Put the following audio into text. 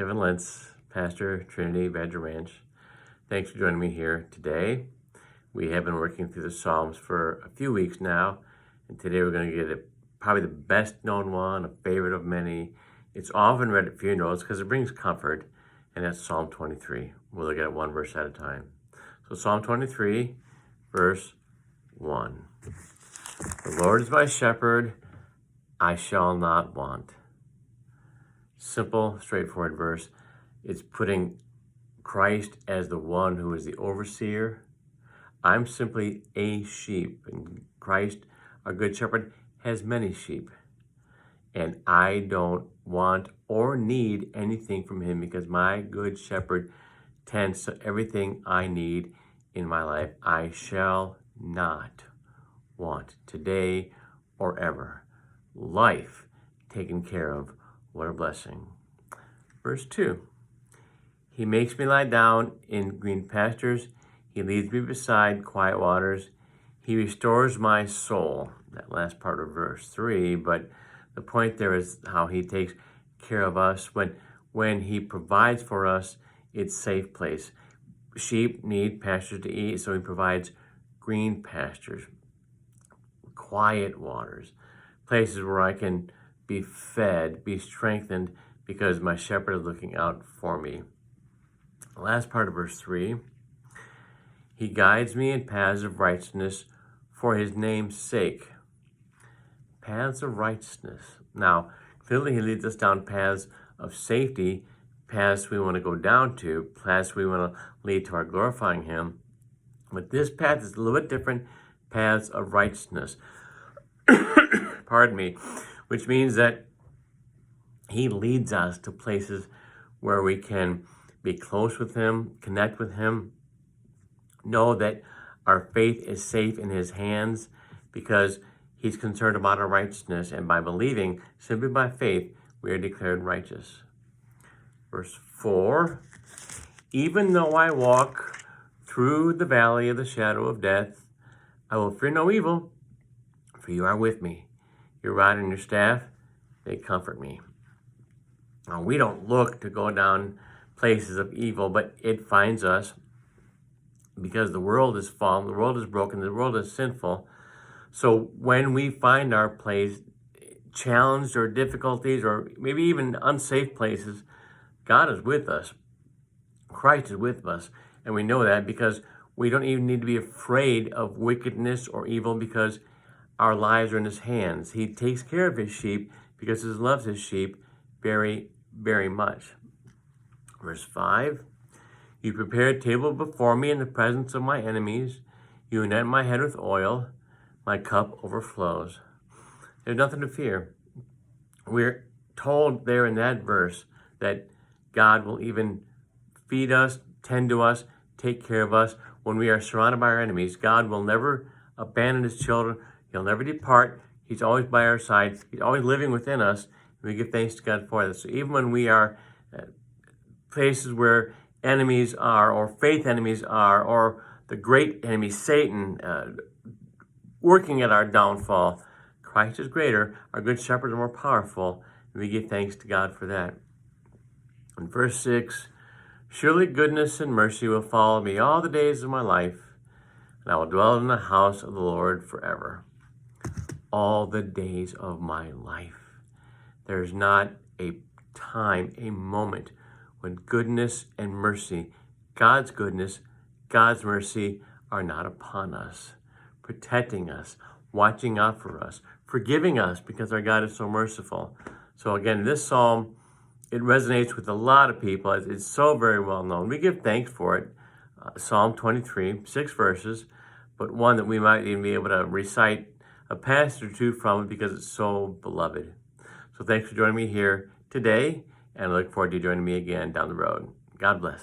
Kevin Lentz, pastor, Trinity Badger Ranch. Thanks for joining me here today. We have been working through the Psalms for a few weeks now, and today we're going to get probably the best known one, a favorite of many. It's often read at funerals because it brings comfort, and that's Psalm 23. We'll look at it one verse at a time. So Psalm 23, verse 1. The Lord is my shepherd, I shall not want. Simple, straightforward verse. It's putting Christ as the one who is the overseer. I'm simply a sheep, and Christ, our good shepherd, has many sheep. And I don't want or need anything from him because my good shepherd tends to everything I need in my life. I shall not want today or ever. Life taken care of. What a blessing. Verse 2. He makes me lie down in green pastures. He leads me beside quiet waters. He restores my soul. That last part of verse 3. But the point there is how he takes care of us. When he provides for us, it's a safe place. Sheep need pastures to eat, so he provides green pastures, quiet waters, places where I can be fed, be strengthened, because my shepherd is looking out for me. The last part of verse 3, he guides me in paths of righteousness for his name's sake. Paths of righteousness. Now, clearly he leads us down paths of safety, paths we want to go down to, paths we want to lead to our glorifying him. But this path is a little bit different, paths of righteousness. Pardon me. Which means that he leads us to places where we can be close with him, connect with him, know that our faith is safe in his hands because he's concerned about our righteousness. And by believing, simply by faith, we are declared righteous. Verse 4, even though I walk through the valley of the shadow of death, I will fear no evil, for you are with me. Your rod and your staff, they comfort me. Now, we don't look to go down places of evil, but it finds us because the world is fallen, the world is broken, the world is sinful. So when we find our place challenged or difficulties or maybe even unsafe places, God is with us. Christ is with us. And we know that because we don't even need to be afraid of wickedness or evil because our lives are in his hands. He takes care of his sheep because he loves his sheep very, very much. Verse 5, you prepare a table before me in the presence of my enemies. You anoint my head with oil. My cup overflows. There's nothing to fear. We're told there in that verse that God will even feed us, tend to us, take care of us. When we are surrounded by our enemies, God will never abandon his children. He'll never depart. He's always by our side. He's always living within us. And we give thanks to God for this. So even when we are places where enemies are, or faith enemies are, or the great enemy, Satan, working at our downfall, Christ is greater. Our good shepherds are more powerful. And we give thanks to God for that. In verse 6, surely goodness and mercy will follow me all the days of my life, and I will dwell in the house of the Lord forever. All the days of my life. There's not a time, a moment when goodness and mercy, God's goodness, God's mercy are not upon us, protecting us, watching out for us, forgiving us because our God is so merciful. So again, this psalm, it resonates with a lot of people. It's so very well known. We give thanks for it. Psalm 23, 6 verses, but one that we might even be able to recite a passage or two from it because it's so beloved. So thanks for joining me here today, and I look forward to you joining me again down the road. God bless.